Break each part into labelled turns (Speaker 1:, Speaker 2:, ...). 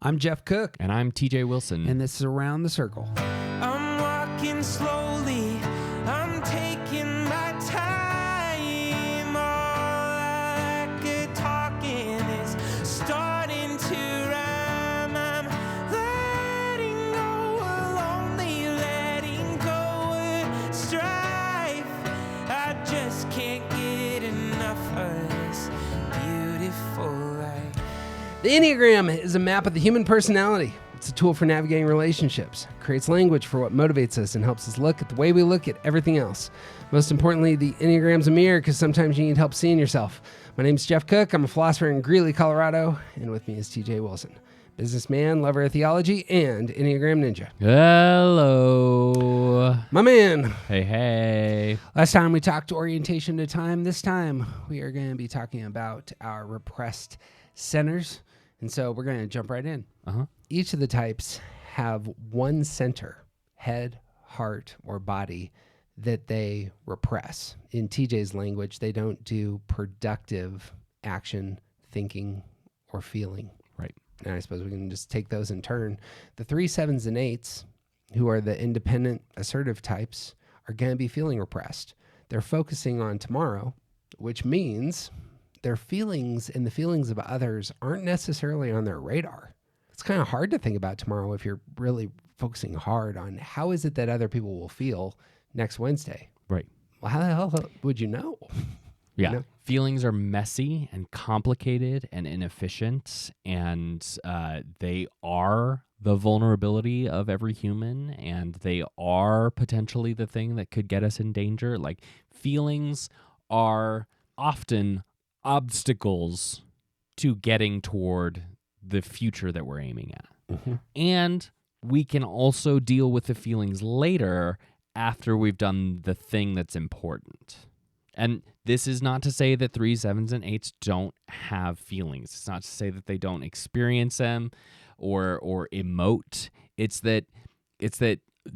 Speaker 1: I'm Jeff Cook.
Speaker 2: And I'm TJ Wilson.
Speaker 1: And this is Around the Circle.
Speaker 3: I'm walking slowly, I'm taking my time. All like a talking is starting to rhyme. I'm letting go of lonely, letting go of strife. I just can't get enough of this beautiful life.
Speaker 1: The enneagram is a map of the human personality. It's a tool for navigating relationships, creates language for what motivates us, and helps us look at the way we look at everything else. Most importantly, the enneagram's a mirror because sometimes you need help seeing yourself. My name's Jeff Cook. I'm a philosopher in Greeley, Colorado, and with me is TJ Wilson, businessman, lover of theology, and enneagram ninja.
Speaker 2: Hello.
Speaker 1: My man.
Speaker 2: Hey.
Speaker 1: Last time we talked orientation to time. This time we are going to be talking about our repressed centers. And so we're going to jump right in. Each of the types have one center, head, heart, or body, that they repress. In TJ's language, they don't do productive action, thinking, or feeling.
Speaker 2: Right.
Speaker 1: And I suppose we can just take those in turn. The 3, 7s, and 8s, who are the independent, assertive types, are going to be feeling repressed. They're focusing on tomorrow, which means their feelings and the feelings of others aren't necessarily on their radar. It's kind of hard to think about tomorrow if you're really focusing hard on how is it that other people will feel next Wednesday.
Speaker 2: Right.
Speaker 1: Well, how the hell would you know?
Speaker 2: Yeah.
Speaker 1: You know?
Speaker 2: Feelings are messy and complicated and inefficient, and they are the vulnerability of every human, and they are potentially the thing that could get us in danger. Like, feelings are often obstacles to getting toward the future that we're aiming at.
Speaker 1: Mm-hmm.
Speaker 2: And we can also deal with the feelings later after we've done the thing that's important. And this is not to say that 3, 7s, and 8s don't have feelings. It's not to say that they don't experience them or emote. It's that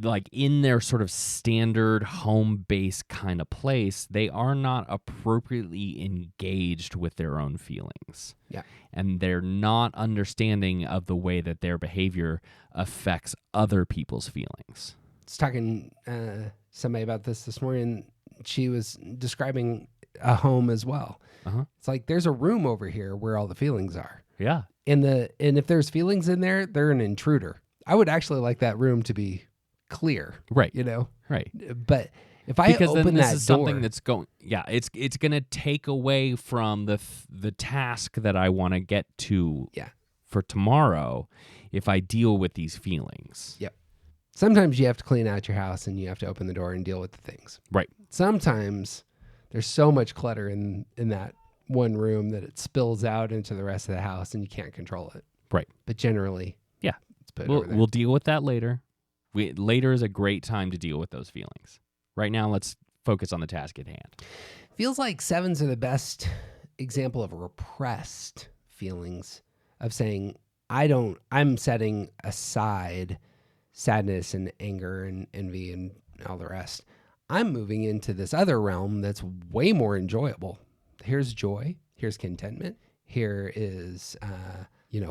Speaker 2: like in their sort of standard home base kind of place, they are not appropriately engaged with their own feelings.
Speaker 1: Yeah.
Speaker 2: And they're not understanding of the way that their behavior affects other people's feelings.
Speaker 1: I was talking to somebody about this morning. She was describing a home as well. It's like there's a room over here where all the feelings are.
Speaker 2: Yeah.
Speaker 1: And if there's feelings in there, they're an intruder. I would actually like that room to be clear.
Speaker 2: Right.
Speaker 1: You know?
Speaker 2: Right.
Speaker 1: But if I
Speaker 2: because
Speaker 1: open
Speaker 2: then this
Speaker 1: that
Speaker 2: is
Speaker 1: door,
Speaker 2: something that's going, it's going to take away from the task that I want to get to for tomorrow if I deal with these feelings.
Speaker 1: Yep. Sometimes you have to clean out your house and you have to open the door and deal with the things.
Speaker 2: Right.
Speaker 1: Sometimes there's so much clutter in that one room that it spills out into the rest of the house and you can't control it.
Speaker 2: Right.
Speaker 1: But generally, it's put over there.
Speaker 2: We'll deal with that later. Later is a great time to deal with those feelings. Right now, let's focus on the task at hand.
Speaker 1: Feels like 7s are the best example of repressed feelings of saying, I'm setting aside sadness and anger and envy and all the rest. I'm moving into this other realm that's way more enjoyable. Here's joy. Here's contentment. Here is,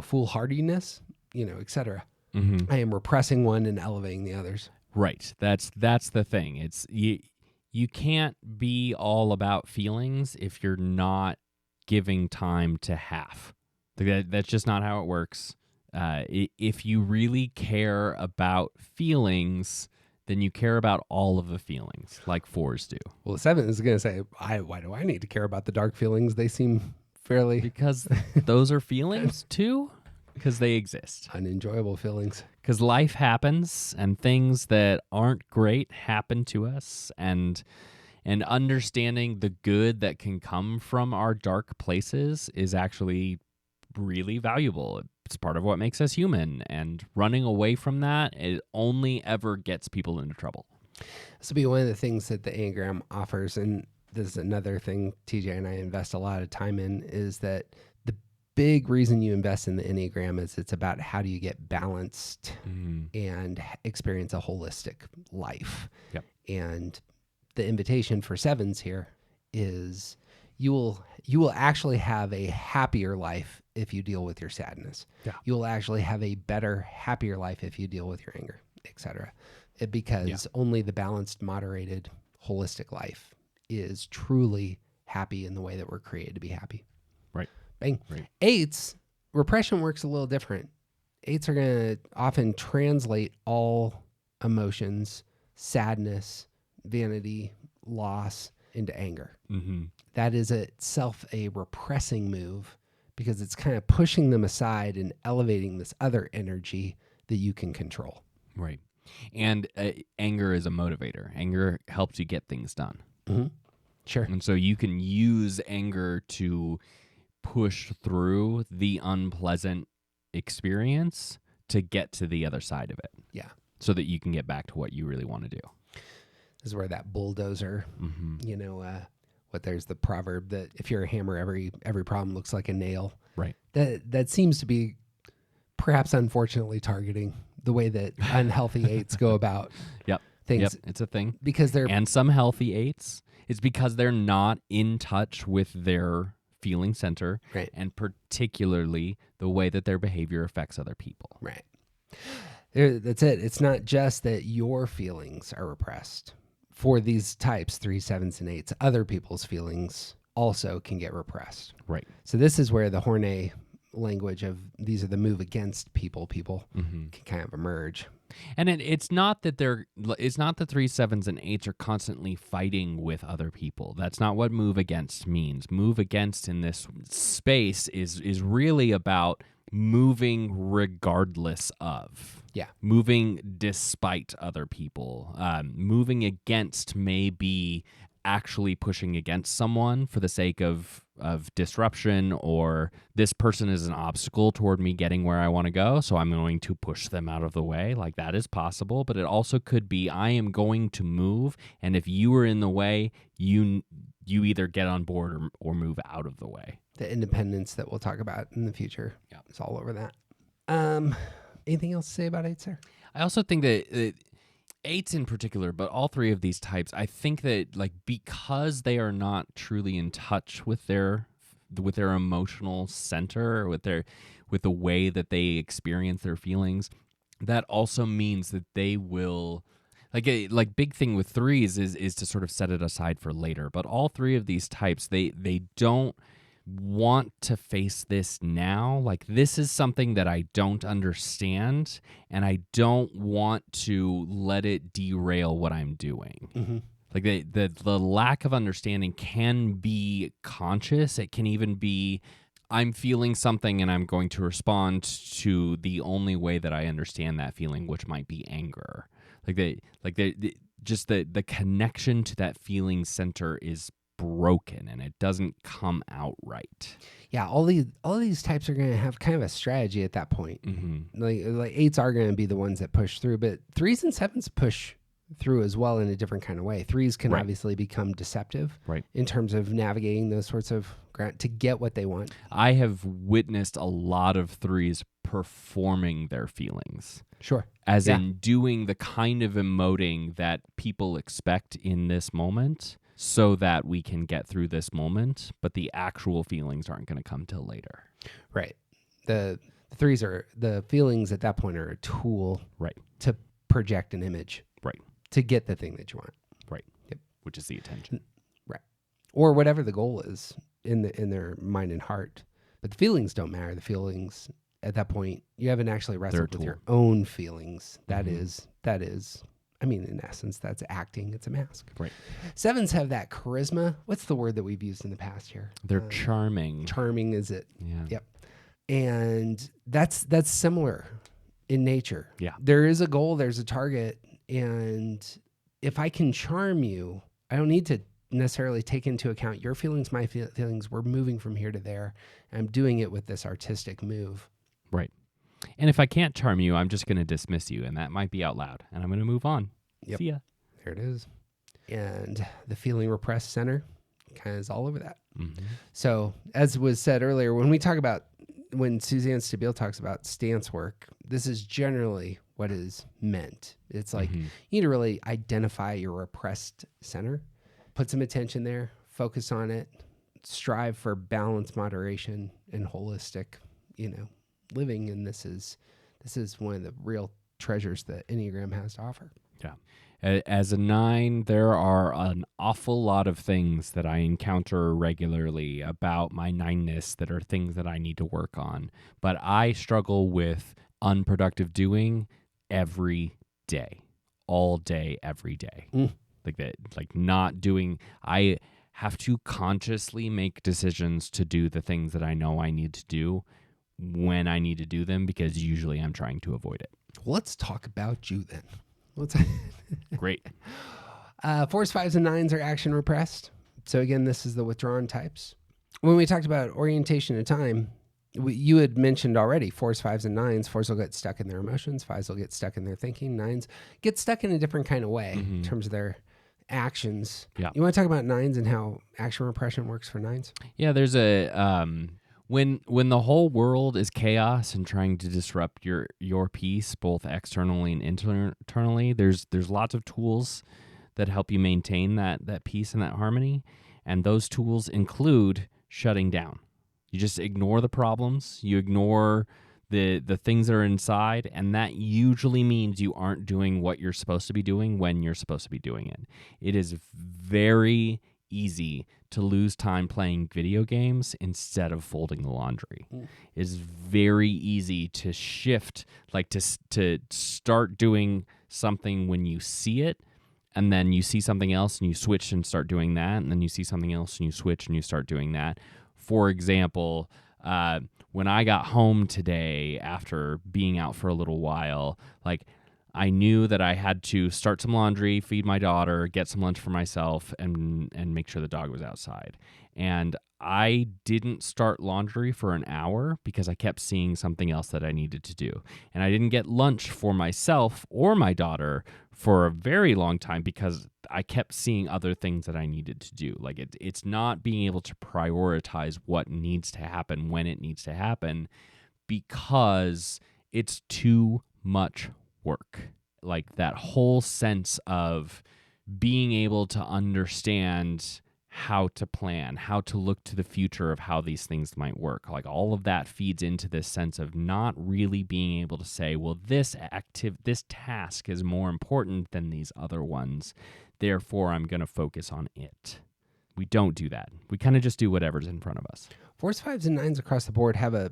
Speaker 1: foolhardiness, etc.
Speaker 2: Mm-hmm.
Speaker 1: I am repressing one and elevating the others.
Speaker 2: Right. That's the thing. It's you can't be all about feelings if you're not giving time to half. That's just not how it works. If you really care about feelings, then you care about all of the feelings, like 4s do.
Speaker 1: Well, the 7 is going to say, why do I need to care about the dark feelings? They seem fairly...
Speaker 2: Because those are feelings too? Because they exist.
Speaker 1: Unenjoyable feelings.
Speaker 2: Because life happens, and things that aren't great happen to us, and understanding the good that can come from our dark places is actually really valuable. It's part of what makes us human, and running away from that, it only ever gets people into trouble.
Speaker 1: This will be one of the things that the Enneagram offers, and this is another thing TJ and I invest a lot of time in, is that the big reason you invest in the Enneagram is it's about how do you get balanced and experience a holistic life.
Speaker 2: Yep.
Speaker 1: And the invitation for 7s here is you will actually have a happier life if you deal with your sadness.
Speaker 2: Yeah.
Speaker 1: You will actually have a better, happier life if you deal with your anger, etc. Because only the balanced, moderated, holistic life is truly happy in the way that we're created to be happy.
Speaker 2: Right.
Speaker 1: Bang.
Speaker 2: Right.
Speaker 1: 8s, repression works a little different. 8s are going to often translate all emotions, sadness, vanity, loss into anger.
Speaker 2: Mm-hmm.
Speaker 1: That is itself a repressing move because it's kind of pushing them aside and elevating this other energy that you can control.
Speaker 2: Right. And anger is a motivator. Anger helps you get things done.
Speaker 1: Mm-hmm. Sure.
Speaker 2: And so you can use anger to push through the unpleasant experience to get to the other side of it.
Speaker 1: Yeah.
Speaker 2: So that you can get back to what you really want to do.
Speaker 1: This is where that bulldozer,
Speaker 2: Mm-hmm.
Speaker 1: there's the proverb that if you're a hammer, every problem looks like a nail.
Speaker 2: Right.
Speaker 1: That seems to be perhaps unfortunately targeting the way that unhealthy 8s go about things.
Speaker 2: Yep. It's a thing.
Speaker 1: Because they're
Speaker 2: And some healthy 8s, it's because they're not in touch with their feeling center,
Speaker 1: right.
Speaker 2: and particularly the way that their behavior affects other people.
Speaker 1: Right. That's it. It's not just that your feelings are repressed. For these types, 3s, 7s, and 8s, other people's feelings also can get repressed.
Speaker 2: Right.
Speaker 1: So this is where the Hornet language of these are the move against people
Speaker 2: Mm-hmm.
Speaker 1: can kind of emerge.
Speaker 2: And it's not that 3s, 7s, and 8s are constantly fighting with other people. That's not what move against means. Move against in this space is really about moving regardless of.
Speaker 1: Yeah.
Speaker 2: Moving despite other people. Moving against may be actually pushing against someone for the sake of disruption, or this person is an obstacle toward me getting where I want to go, so I'm going to push them out of the way. Like, that is possible, but it also could be I am going to move, and if you are in the way, you either get on board or move out of the way.
Speaker 1: The independence that we'll talk about in the future.
Speaker 2: Yeah.
Speaker 1: It's all over that. Anything else to say about 8s, sir?
Speaker 2: I also think that 8s in particular, but all 3 of these types, I think that because they are not truly in touch with their emotional center, with the way that they experience their feelings, that also means that they will big thing with 3s is to sort of set it aside for later. But all 3 of these types, they don't want to face this now. Like, this is something that I don't understand, and I don't want to let it derail what I'm doing.
Speaker 1: Mm-hmm.
Speaker 2: Like, the lack of understanding can be conscious. It can even be, I'm feeling something and I'm going to respond to the only way that I understand that feeling, which might be anger. The connection to that feeling center is broken, and it doesn't come out right.
Speaker 1: Yeah, all these types are going to have kind of a strategy at that point.
Speaker 2: Mm-hmm.
Speaker 1: Like 8s are going to be the ones that push through, but 3s and 7s push through as well in a different kind of way. 3s can obviously become deceptive,
Speaker 2: right,
Speaker 1: in terms of navigating those sorts of ground to get what they want.
Speaker 2: I have witnessed a lot of 3s performing their feelings.
Speaker 1: Sure.
Speaker 2: As in doing the kind of emoting that people expect in this moment, so that we can get through this moment, but the actual feelings aren't going to come till later.
Speaker 1: Right. The 3s are, the feelings at that point are a tool,
Speaker 2: right,
Speaker 1: to project an image,
Speaker 2: right,
Speaker 1: to get the thing that you want,
Speaker 2: right.
Speaker 1: Yep.
Speaker 2: Which is the attention,
Speaker 1: right, or whatever the goal is in their mind and heart. But the feelings don't matter. The feelings at that point, you haven't actually wrestled with your own feelings. That is. I mean, in essence, that's acting. It's a mask.
Speaker 2: Right.
Speaker 1: 7s have that charisma. What's the word that we've used in the past here?
Speaker 2: They're charming.
Speaker 1: Charming is it?
Speaker 2: Yeah.
Speaker 1: Yep. And that's similar in nature.
Speaker 2: Yeah.
Speaker 1: There is a goal. There's a target. And if I can charm you, I don't need to necessarily take into account your feelings, my feelings. We're moving from here to there. And I'm doing it with this artistic move.
Speaker 2: Right. And if I can't charm you, I'm just going to dismiss you, and that might be out loud, and I'm going to move on.
Speaker 1: Yep.
Speaker 2: See ya.
Speaker 1: There it is. And the feeling repressed center kind of is all over that.
Speaker 2: Mm-hmm. So,
Speaker 1: as was said earlier, when Suzanne Stabile talks about stance work, this is generally what is meant. It's like you need to really identify your repressed center, put some attention there, focus on it, strive for balance, moderation, and holistic, living. And this is one of the real treasures that Enneagram has to offer.
Speaker 2: Yeah. As a 9, there are an awful lot of things that I encounter regularly about my 9-ness that are things that I need to work on. But I struggle with unproductive doing every day, all day, every day. Like that, like not doing. I have to consciously make decisions to do the things that I know I need to do when I need to do them, because usually I'm trying to avoid it.
Speaker 1: Let's talk about you then.
Speaker 2: Great.
Speaker 1: 4s, 5s, and 9s are action repressed. So again, this is the withdrawn types. When we talked about orientation of time, you had mentioned already 4s, 5s, and 9s. 4s will get stuck in their emotions. 5s will get stuck in their thinking. 9s get stuck in a different kind of way in terms of their actions.
Speaker 2: Yeah.
Speaker 1: You want to talk about 9s and how action repression works for 9s?
Speaker 2: Yeah, there's a when the whole world is chaos and trying to disrupt your peace, both externally and internally, there's lots of tools that help you maintain that peace and that harmony, and those tools include shutting down. You just ignore the problems, you ignore the things that are inside, and that usually means you aren't doing what you're supposed to be doing when you're supposed to be doing it. It is very easy to lose time playing video games instead of folding the laundry. It's very easy to shift, like to start doing something when you see it, and then you see something else and you switch and start doing that, and then you see something else and you switch and you start doing that. For example, when I got home today after being out for a little while, like I knew that I had to start some laundry, feed my daughter, get some lunch for myself, and make sure the dog was outside. And I didn't start laundry for an hour because I kept seeing something else that I needed to do. And I didn't get lunch for myself or my daughter for a very long time because I kept seeing other things that I needed to do. Like it's not being able to prioritize what needs to happen when it needs to happen because it's too much work. Like that whole sense of being able to understand how to plan, how to look to the future of how these things might work. Like all of that feeds into this sense of not really being able to say, well, this task is more important than these other ones. Therefore, I'm going to focus on it. We don't do that. We kind of just do whatever's in front of us.
Speaker 1: 4s, 5s, and 9s across the board have a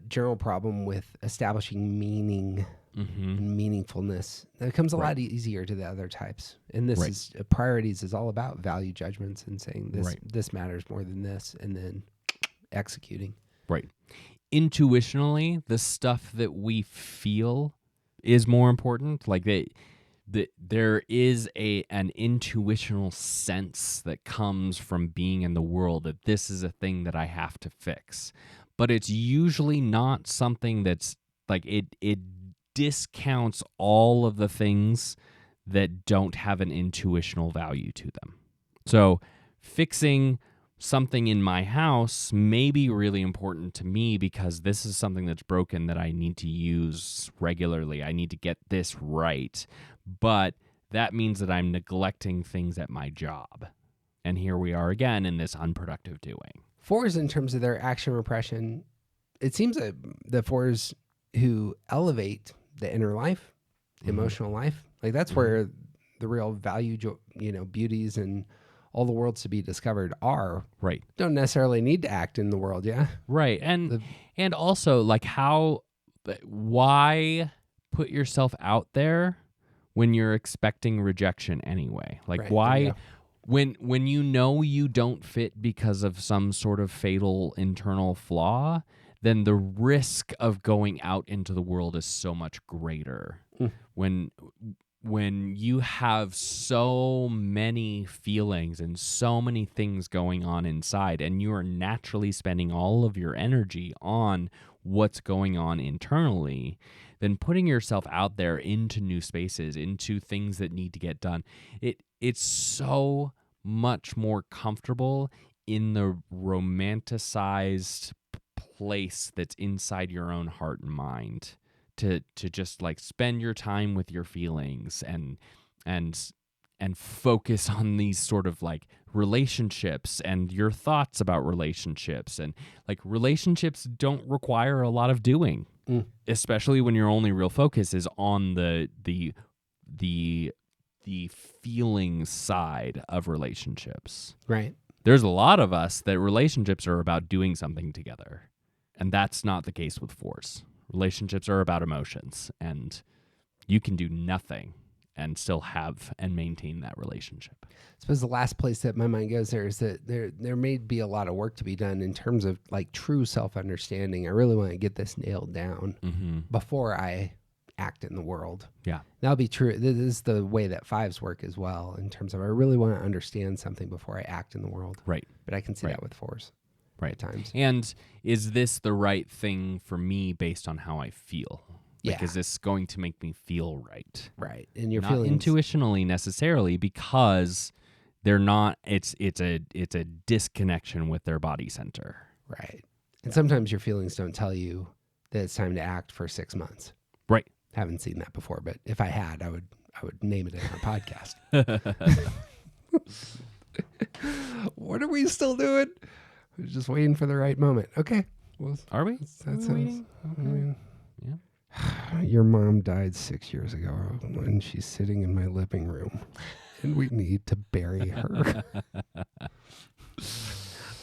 Speaker 1: general problem with establishing meaning and meaningfulness. That comes a lot easier to the other types. And this is priorities is all about value judgments and saying this matters more than this, and then executing. Right.
Speaker 2: Intuitionally, the stuff that we feel is more important. Like there is an intuitional sense that comes from being in the world that this is a thing that I have to fix. But it's usually not something that's like it discounts all of the things that don't have an intuitional value to them. So fixing something in my house may be really important to me because this is something that's broken that I need to use regularly. I need to get this right. But that means that I'm neglecting things at my job. And here we are again in this unproductive doing.
Speaker 1: 4s, in terms of their action repression, it seems that the 4s who elevate the inner life, the emotional life, like that's where the real value, beauties and all the worlds to be discovered are.
Speaker 2: Right.
Speaker 1: Don't necessarily need to act in the world, yeah?
Speaker 2: Right. And also, like, why put yourself out there when you're expecting rejection anyway? Like, why... When you don't fit because of some sort of fatal internal flaw, then the risk of going out into the world is so much greater. When you have so many feelings and so many things going on inside, and you are naturally spending all of your energy on what's going on internally, then putting yourself out there into new spaces, into things that need to get done, it's so much more comfortable in the romanticized place that's inside your own heart and mind to just like spend your time with your feelings and and focus on these sort of like relationships and your thoughts about relationships. And like relationships don't require a lot of doing, especially when your only real focus is on the feeling side of relationships.
Speaker 1: Right.
Speaker 2: There's a lot of us that relationships are about doing something together. And that's not the case with 4s. Relationships are about emotions, and you can do nothing and still have and maintain that relationship.
Speaker 1: I suppose the last place that my mind goes there is that there may be a lot of work to be done in terms of like true self-understanding. I really want to get this nailed down before I act in the world.
Speaker 2: Yeah.
Speaker 1: That'll be true. This is the way that 5s work as well, in terms of I really want to understand something before I act in the world.
Speaker 2: Right.
Speaker 1: But I can see
Speaker 2: Right.
Speaker 1: that with 4s.
Speaker 2: Right.
Speaker 1: At times.
Speaker 2: And is this the right thing for me based on how I feel? Like,
Speaker 1: Yeah.
Speaker 2: is this going to make me feel right?
Speaker 1: Right. And your
Speaker 2: Not
Speaker 1: feelings.
Speaker 2: intuitionally necessarily, because they're not. It's a disconnection with their body center.
Speaker 1: Right. And sometimes your feelings don't tell you that it's time to act for 6 months.
Speaker 2: Right.
Speaker 1: Haven't seen that before, but if I had, I would name it in our podcast. What are we still doing? We're just waiting for the right moment. Okay. Well,
Speaker 2: Are we?
Speaker 1: that
Speaker 2: Are we
Speaker 1: sounds.
Speaker 2: waiting?
Speaker 1: I mean,
Speaker 2: Yeah.
Speaker 1: your mom died 6 years ago, and she's sitting in my living room, and we need to bury her.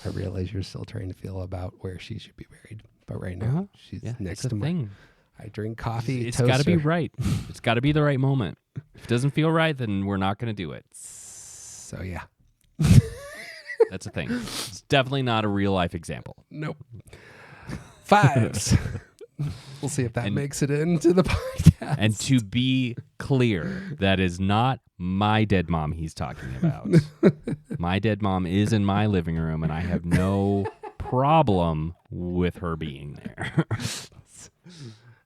Speaker 1: I realize you're still trying to feel about where she should be buried, but right now she's
Speaker 2: Yeah.
Speaker 1: next
Speaker 2: It's
Speaker 1: to
Speaker 2: a
Speaker 1: my.
Speaker 2: thing.
Speaker 1: I drink coffee.
Speaker 2: It's got to be
Speaker 1: toast her.
Speaker 2: right. It's got to be the right moment. If it doesn't feel right, then we're not going to do it.
Speaker 1: So yeah.
Speaker 2: That's a thing. It's definitely not a real life example.
Speaker 1: Nope. 5s. We'll see if that
Speaker 2: And-
Speaker 1: makes it into the podcast.
Speaker 2: And to be clear, that is not my dead mom he's talking about. My dead mom is in my living room, and I have no problem with her being there.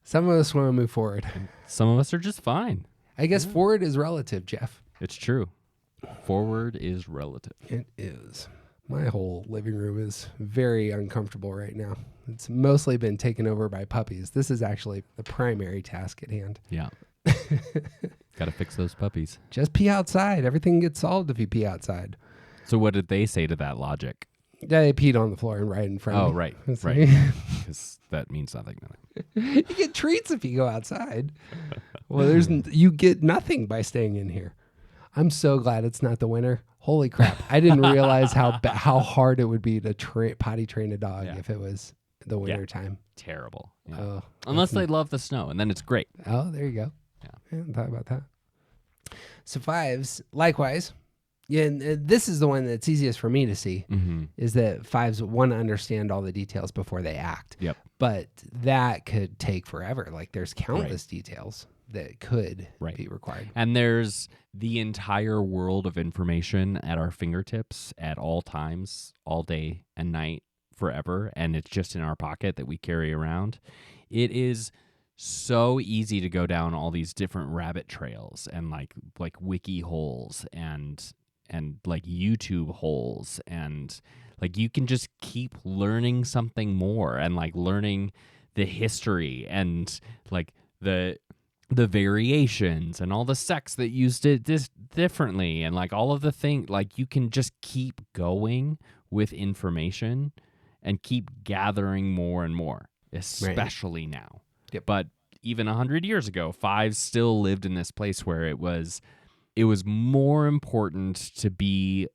Speaker 1: Some of us want to move forward.
Speaker 2: Some of us are just fine.
Speaker 1: I guess forward is relative, Jeff.
Speaker 2: It's true. Forward is relative.
Speaker 1: It is. My whole living room is very uncomfortable right now. It's mostly been taken over by puppies. This is actually the primary task at hand.
Speaker 2: Yeah. Got to fix those puppies.
Speaker 1: Just pee outside. Everything gets solved if you pee outside.
Speaker 2: So what did they say to that logic?
Speaker 1: They peed on the floor and right in front of
Speaker 2: Oh,
Speaker 1: me.
Speaker 2: right.
Speaker 1: It's
Speaker 2: Right.
Speaker 1: like-
Speaker 2: Because that means nothing.
Speaker 1: You get treats if you go outside. Well, you get nothing by staying in here. I'm so glad it's not the winter. Holy crap. I didn't realize how hard it would be to potty train a dog if it was the winter time.
Speaker 2: Terrible. Yeah.
Speaker 1: Oh,
Speaker 2: Unless they love the snow, and then it's great.
Speaker 1: oh, there you go.
Speaker 2: Yeah.
Speaker 1: I hadn't thought about that. So 5s, likewise. Yeah, and this is the one that's easiest for me to see,
Speaker 2: Mm-hmm.
Speaker 1: is that 5s want to understand all the details before they act.
Speaker 2: Yep.
Speaker 1: But that could take forever. Like there's countless details that could be required.
Speaker 2: And there's the entire world of information at our fingertips at all times, all day and night, forever. And it's just in our pocket that we carry around. It is so easy to go down all these different rabbit trails and like wiki holes and like YouTube holes, and like you can just keep learning something more and like learning the history and like the variations and all the sects that used it differently and like all of the things. Like you can just keep going with information and keep gathering more and more, especially now.
Speaker 1: Yep.
Speaker 2: But even 100 years ago, 5s still lived in this place where it was more important to be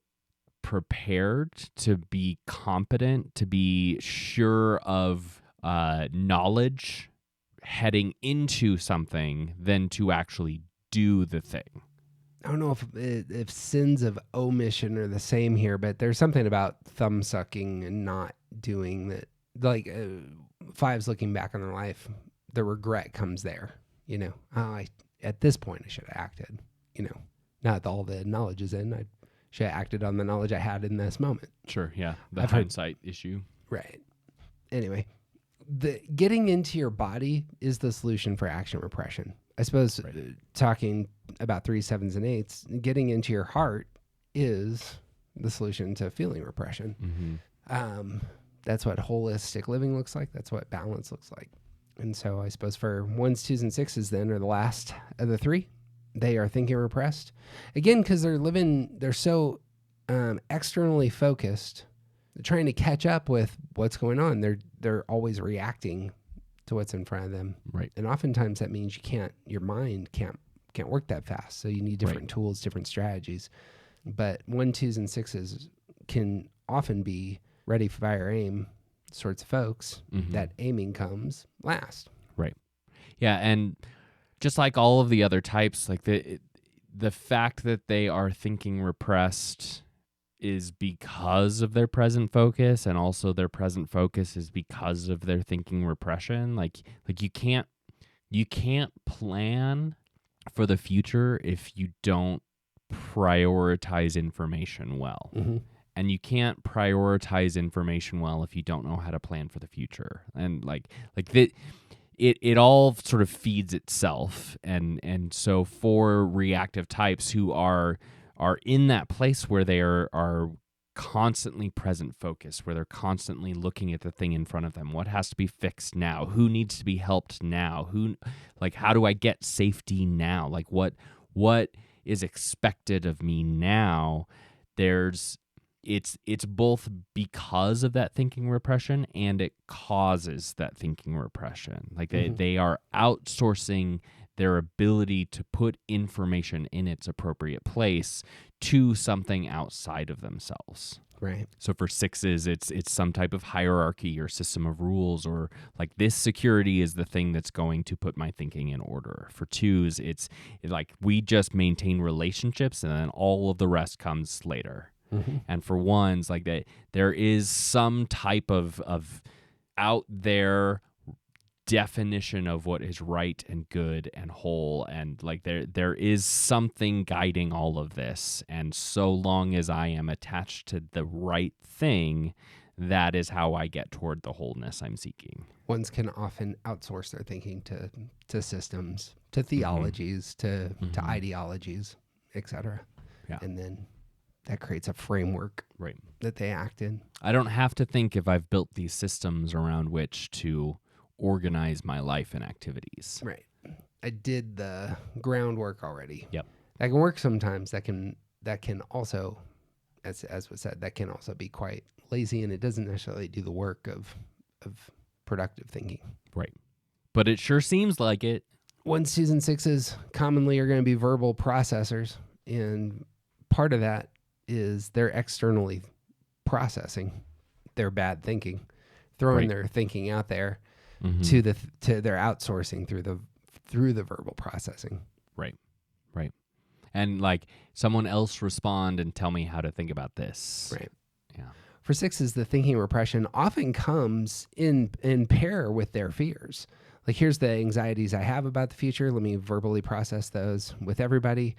Speaker 2: prepared, to be competent, to be sure of knowledge heading into something than to actually do the thing.
Speaker 1: I don't know if sins of omission are the same here, but there's something about thumb sucking and not doing that. Like 5s looking back on their life, the regret comes there. You know, at this point I should have acted. You know, not that all the knowledge is in. I should have acted on the knowledge I had in this moment.
Speaker 2: Sure, yeah. The
Speaker 1: I've heard-
Speaker 2: hindsight issue.
Speaker 1: Right. Anyway, the getting into your body is the solution for action repression. I suppose talking about 3s, 7s, and 8s, getting into your heart is the solution to feeling repression.
Speaker 2: Mm-hmm.
Speaker 1: That's what holistic living looks like. That's what balance looks like. And so I suppose for 1s, 2s, and 6s then are the last of the 3. they are thinking repressed. Again, because they're so externally focused, they're trying to catch up with what's going on. They're always reacting to what's in front of them.
Speaker 2: Right.
Speaker 1: And oftentimes that means your mind can't work that fast. So you need different tools, different strategies. But 1, 2s, and 6s can often be ready, fire, aim sorts of folks. That aiming comes last.
Speaker 2: Right. Yeah, and just like all of the other types, like the fact that they are thinking repressed is because of their present focus, and also their present focus is because of their thinking repression. Like you can't plan for the future if you don't prioritize information well. And you can't prioritize information well if you don't know how to plan for the future. And it all sort of feeds itself. And so for reactive types who are in that place where they are constantly present focus, where they're constantly looking at the thing in front of them, what has to be fixed now, who needs to be helped now, how do I get safety now, like what is expected of me now. It's both because of that thinking repression, and it causes that thinking repression. Like they are outsourcing their ability to put information in its appropriate place to something outside of themselves.
Speaker 1: Right.
Speaker 2: So for 6s, it's some type of hierarchy or system of rules, or like this security is the thing that's going to put my thinking in order. For 2s, it's like we just maintain relationships and then all of the rest comes later. And for 1s, like there is some type of out there definition of what is right and good and whole, and like there is something guiding all of this, and so long as I am attached to the right thing, that is how I get toward the wholeness I'm seeking.
Speaker 1: 1s can often outsource their thinking to systems, to theologies, to ideologies, etc.
Speaker 2: Yeah.
Speaker 1: And then that creates a framework that they act in.
Speaker 2: I don't have to think if I've built these systems around which to organize my life and activities.
Speaker 1: Right. I did the groundwork already.
Speaker 2: Yep.
Speaker 1: That can work sometimes. That can also, as was said, that can also be quite lazy, and it doesn't necessarily do the work of productive thinking.
Speaker 2: Right. But it sure seems like it.
Speaker 1: 1s, 2s, and 6s commonly are going to be verbal processors, and part of that is they're externally processing their bad thinking, throwing their thinking out there to their outsourcing through the verbal processing.
Speaker 2: Right. And like someone else respond and tell me how to think about this.
Speaker 1: Right.
Speaker 2: Yeah.
Speaker 1: For 6s, the thinking repression often comes in pair with their fears. Like, here's the anxieties I have about the future. Let me verbally process those with everybody.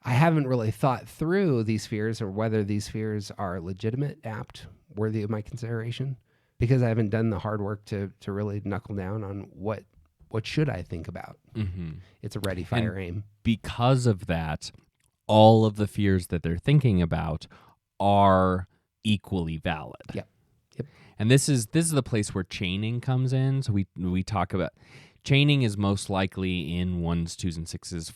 Speaker 1: I haven't really thought through these fears or whether these fears are legitimate, apt, worthy of my consideration, because I haven't done the hard work to really knuckle down on what should I think about. It's a ready, fire, aim.
Speaker 2: Because of that, all of the fears that they're thinking about are equally valid.
Speaker 1: Yep.
Speaker 2: And this is the place where chaining comes in. So we talk about chaining is most likely in 1s, 2s, and 6s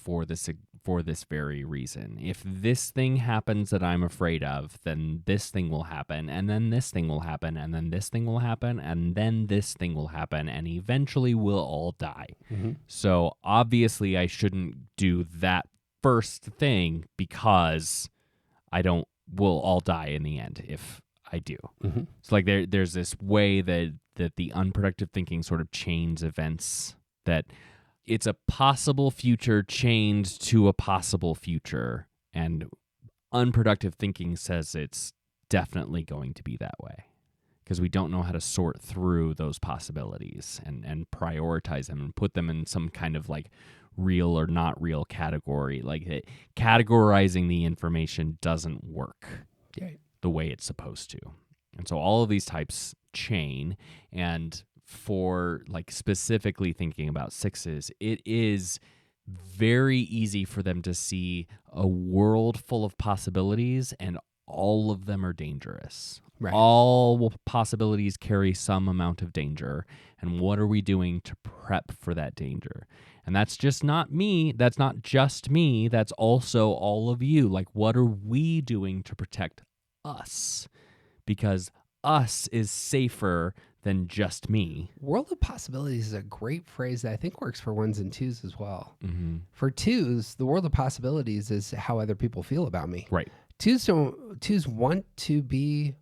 Speaker 2: for this very reason. If this thing happens that I'm afraid of, then this thing will happen, and then this thing will happen, and then this thing will happen, and then this thing will happen, and eventually we'll all die. So obviously I shouldn't do that first thing because we'll all die in the end if I do. So like there's this way that the unproductive thinking sort of chains events, that it's a possible future chained to a possible future, and unproductive thinking says it's definitely going to be that way because we don't know how to sort through those possibilities and prioritize them and put them in some kind of like real or not real category. Like categorizing the information doesn't work the way it's supposed to. And so all of these types chain, and for like specifically thinking about 6s, it is very easy for them to see a world full of possibilities and all of them are dangerous.
Speaker 1: Right.
Speaker 2: All possibilities carry some amount of danger. And what are we doing to prep for that danger? And that's just not me. That's not just me. That's also all of you. Like, what are we doing to protect us? Because us is safer than just me.
Speaker 1: World of possibilities is a great phrase that I think works for ones and twos as well.
Speaker 2: Mm-hmm.
Speaker 1: For twos, the world of possibilities is how other people feel about me.
Speaker 2: Right.
Speaker 1: Twos want to be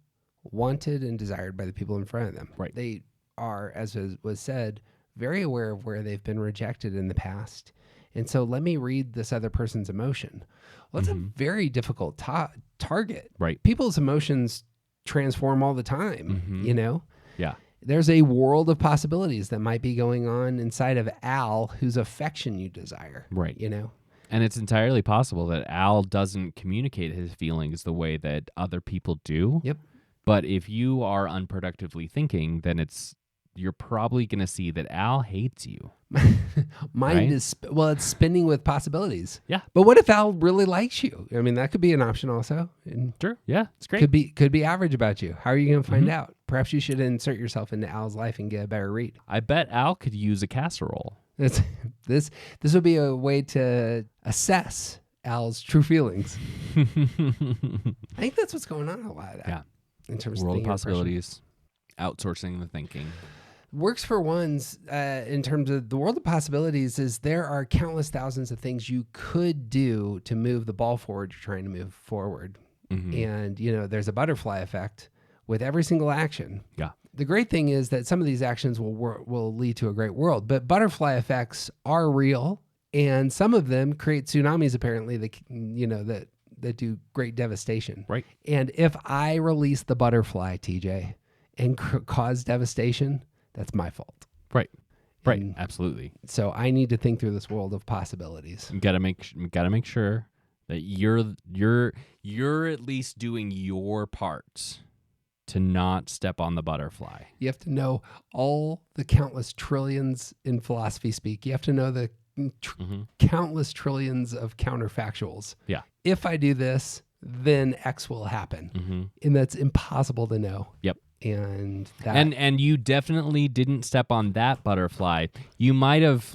Speaker 1: wanted and desired by the people in front of them.
Speaker 2: Right.
Speaker 1: They are, as was said, very aware of where they've been rejected in the past. And so let me read this other person's emotion. Well, that's a very difficult target.
Speaker 2: Right.
Speaker 1: People's emotions transform all the time, you know?
Speaker 2: Yeah.
Speaker 1: There's a world of possibilities that might be going on inside of Al, whose affection you desire.
Speaker 2: Right.
Speaker 1: You know?
Speaker 2: And it's entirely possible that Al doesn't communicate his feelings the way that other people do.
Speaker 1: Yep.
Speaker 2: But if you are unproductively thinking, then you're probably going to see that Al hates you.
Speaker 1: Mind is, it's spinning with possibilities.
Speaker 2: Yeah.
Speaker 1: But what if Al really likes you? I mean, that could be an option also. And
Speaker 2: Sure. Yeah. It's great.
Speaker 1: could be average about you. How are you going to find out? Perhaps you should insert yourself into Al's life and get a better read.
Speaker 2: I bet Al could use a casserole.
Speaker 1: This would be a way to assess Al's true feelings. I think that's what's going on a lot of that.
Speaker 2: Yeah.
Speaker 1: In terms
Speaker 2: World
Speaker 1: of
Speaker 2: of possibilities, outsourcing the thinking.
Speaker 1: Works for ones in terms of the world of possibilities is there are countless thousands of things you could do to move the ball forward you're trying to move forward. And, there's a butterfly effect with every single action.
Speaker 2: Yeah.
Speaker 1: The great thing is that some of these actions will lead to a great world, but butterfly effects are real, and some of them create tsunamis apparently that do great devastation.
Speaker 2: Right.
Speaker 1: And if I release the butterfly, TJ, and cause devastation, that's my fault.
Speaker 2: Right. Right.
Speaker 1: And
Speaker 2: absolutely.
Speaker 1: so I need to think through this world of possibilities.
Speaker 2: You gotta make sure that you're at least doing your part to not step on the butterfly.
Speaker 1: You have to know all the countless trillions in philosophy speak. You have to know the countless trillions of counterfactuals.
Speaker 2: Yeah.
Speaker 1: If I do this, then X will happen. And that's impossible to know.
Speaker 2: Yep.
Speaker 1: And that
Speaker 2: And you definitely didn't step on that butterfly. You might have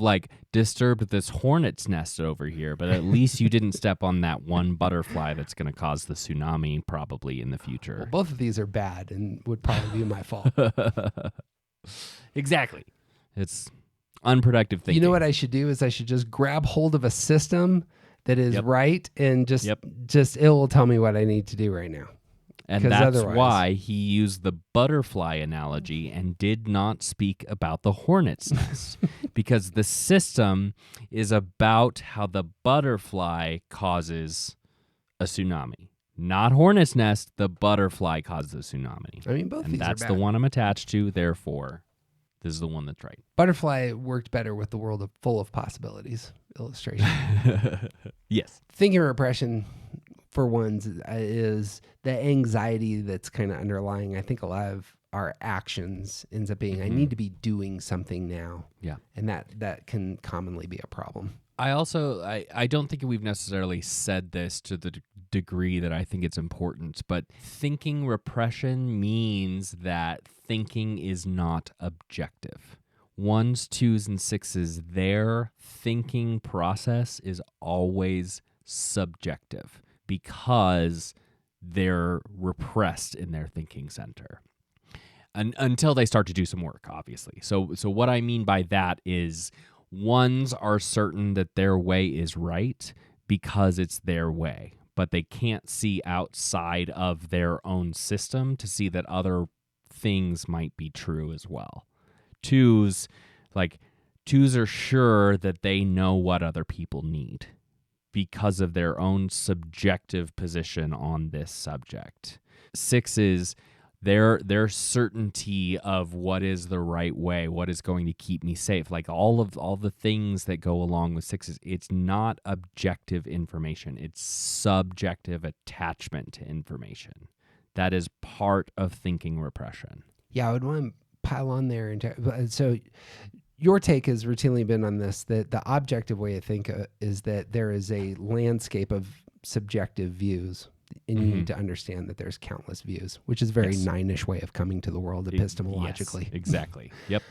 Speaker 2: disturbed this hornet's nest over here, but at least you didn't step on that one butterfly that's going to cause the tsunami probably in the future.
Speaker 1: well, both of these are bad and would probably be my fault.
Speaker 2: Exactly. It's unproductive thinking.
Speaker 1: You know what I should do is I should just grab hold of a system that is right and just it will tell me what I need to do right now.
Speaker 2: And
Speaker 1: 'Cause
Speaker 2: that's
Speaker 1: otherwise-
Speaker 2: why he used the butterfly analogy and did not speak about the hornet's nest. Because the system is about how the butterfly causes a tsunami. Not hornet's nest, the butterfly causes a tsunami.
Speaker 1: I mean, both
Speaker 2: And
Speaker 1: these
Speaker 2: that's
Speaker 1: are
Speaker 2: the
Speaker 1: bad.
Speaker 2: one I'm attached to, therefore, this is the one that's right.
Speaker 1: Butterfly worked better with the world of full of possibilities illustration.
Speaker 2: Yes.
Speaker 1: Thinking repression for ones is the anxiety that's kind of underlying. I think a lot of our actions ends up being, I need to be doing something now.
Speaker 2: Yeah.
Speaker 1: And that can commonly be a problem.
Speaker 2: I also, I don't think we've necessarily said this to the degree that I think it's important, but thinking repression means that thinking is not objective. Ones, twos, and sixes, their thinking process is always subjective because they're repressed in their thinking center. Until they start to do some work, obviously. So what I mean by that is ones are certain that their way is right because it's their way, but they can't see outside of their own system to see that other things might be true as well. Twos are sure that they know what other people need because of their own subjective position on this subject. Sixes, their certainty of what is the right way, what is going to keep me safe, like all the things that go along with sixes, it's not objective information. It's subjective attachment to information. That is part of thinking repression.
Speaker 1: Yeah, I would want to pile on there. So your take has routinely been on this, that the objective way to think is that there is a landscape of subjective views. And you need to understand that there's countless views, which is a very nine-ish way of coming to the world epistemologically.
Speaker 2: Yes, exactly. Yep.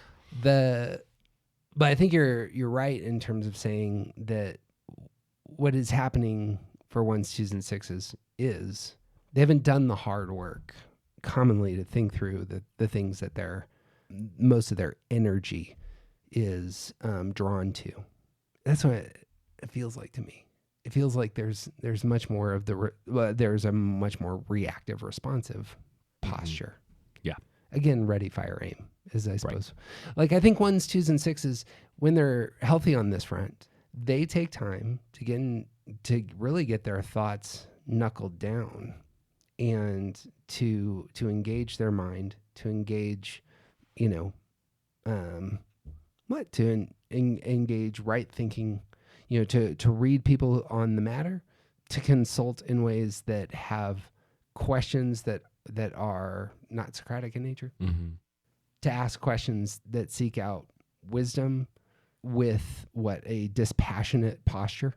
Speaker 1: But I think you're right in terms of saying that what is happening for 1s, 2s, and 6s is they haven't done the hard work commonly to think through the things that most of their energy is drawn to. That's what it feels like to me. It feels like there's much more of there's a much more reactive, responsive posture.
Speaker 2: Yeah.
Speaker 1: Again, ready, fire, aim is, I suppose. Right. Like I think 1s, 2s, and 6s, when they're healthy on this front, they take time to really get their thoughts knuckled down and to engage their mind, to engage, engage right thinking, to read people on the matter, to consult in ways that have questions that are not Socratic in nature, to ask questions that seek out wisdom with a dispassionate posture.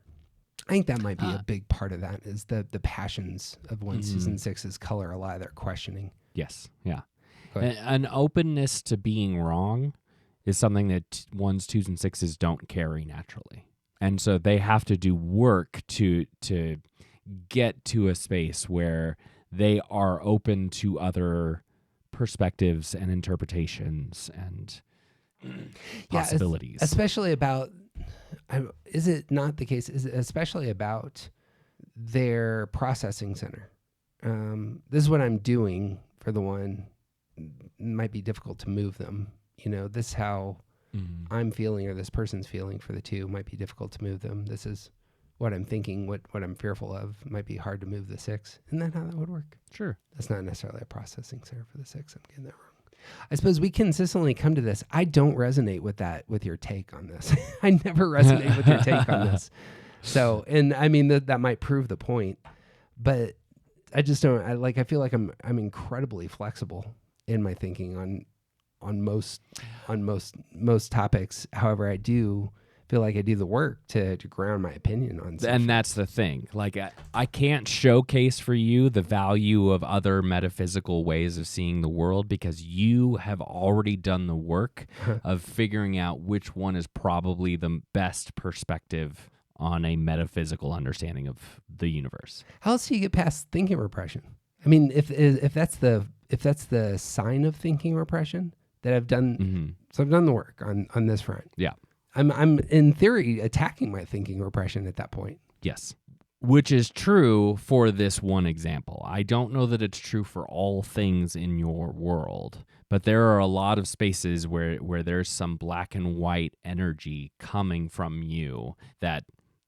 Speaker 1: I think that might be a big part of that is the passions of 1s, 2s, and 6s color a lot of their questioning.
Speaker 2: Yes. Yeah. An openness to being wrong is something that 1s, 2s, and 6s don't carry naturally. And so they have to do work to get to a space where they are open to other perspectives and interpretations and possibilities.
Speaker 1: Especially about, is it not the case? Is it especially about their processing center? This is what I'm doing for the 1. It might be difficult to move them. This is how I'm feeling or this person's feeling for the 2 might be difficult to move them. This is what I'm thinking, what I'm fearful of might be hard to move the 6. Isn't that how that would work?
Speaker 2: Sure. That's
Speaker 1: not necessarily a processing center for the 6. I'm getting that wrong. I suppose we consistently come to this. I don't resonate with your take on this. I never resonate with your take on this. So, and I mean, that might prove the point, but I just don't, I feel like I'm incredibly flexible in my thinking on most topics. However, I do feel like I do the work to ground my opinion on something.
Speaker 2: And that's the thing. Like I can't showcase for you the value of other metaphysical ways of seeing the world because you have already done the work of figuring out which one is probably the best perspective on a metaphysical understanding of the universe.
Speaker 1: How else do you get past thinking repression? I mean, if that's the sign of thinking repression that I've done, so I've done the work on this front.
Speaker 2: Yeah.
Speaker 1: I'm in theory attacking my thinking repression at that point.
Speaker 2: Yes. Which is true for this one example. I don't know that it's true for all things in your world, but there are a lot of spaces where there's some black and white energy coming from you that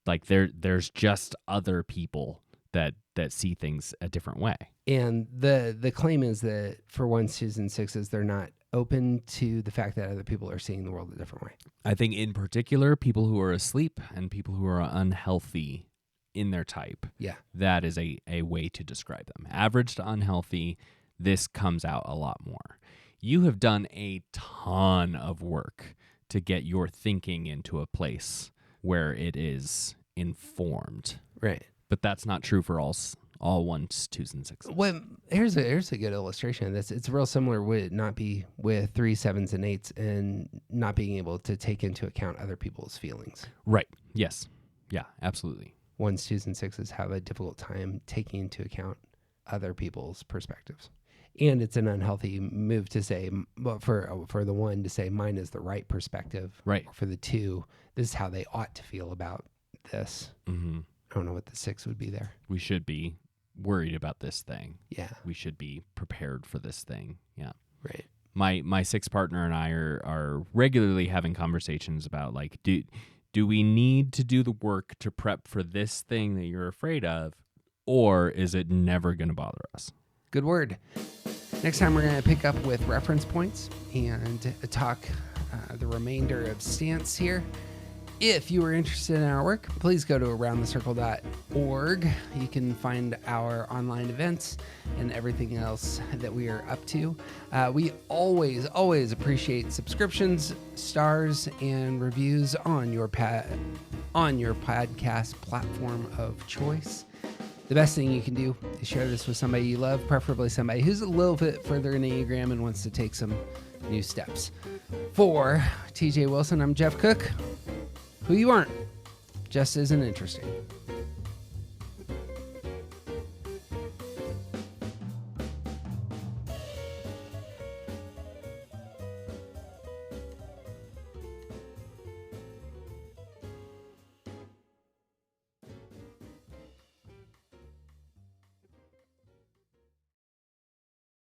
Speaker 2: like there's just other people that see things a different way.
Speaker 1: And the claim is that for 1s, 2s, and 6s, they're not open to the fact that other people are seeing the world a different way.
Speaker 2: I think in particular, people who are asleep and people who are unhealthy in their type.
Speaker 1: Yeah.
Speaker 2: That is a way to describe them. Average to unhealthy, this comes out a lot more. You have done a ton of work to get your thinking into a place where it is informed.
Speaker 1: Right.
Speaker 2: But that's not true for all 1s, 2s, and 6s.
Speaker 1: Well, here's a good illustration of this. It's real similar would not be with 3s, 7s, and 8s and not being able to take into account other people's feelings.
Speaker 2: Right. Yes. Yeah, absolutely.
Speaker 1: 1s, 2s, and 6s have a difficult time taking into account other people's perspectives. And it's an unhealthy move to say, well, for the 1 to say mine is the right perspective.
Speaker 2: Right.
Speaker 1: Or for the 2, this is how they ought to feel about this.
Speaker 2: Mm-hmm.
Speaker 1: I don't know what the 6 would be there.
Speaker 2: We should be worried about this thing.
Speaker 1: Yeah.
Speaker 2: We should be prepared for this thing. Yeah.
Speaker 1: Right.
Speaker 2: My 6 partner and I are regularly having conversations about like, do we need to do the work to prep for this thing that you're afraid of, or is it never going to bother us?
Speaker 1: Good word. Next time we're going to pick up with reference points and talk the remainder of stance here. If you are interested in our work, please go to aroundthecircle.org. You can find our online events and everything else that we are up to. We always appreciate subscriptions, stars, and reviews on your podcast platform of choice. The best thing you can do is share this with somebody you love, preferably somebody who's a little bit further in Enneagram and wants to take some new steps. For TJ Wilson, I'm Jeff Cook. Who you aren't just isn't interesting.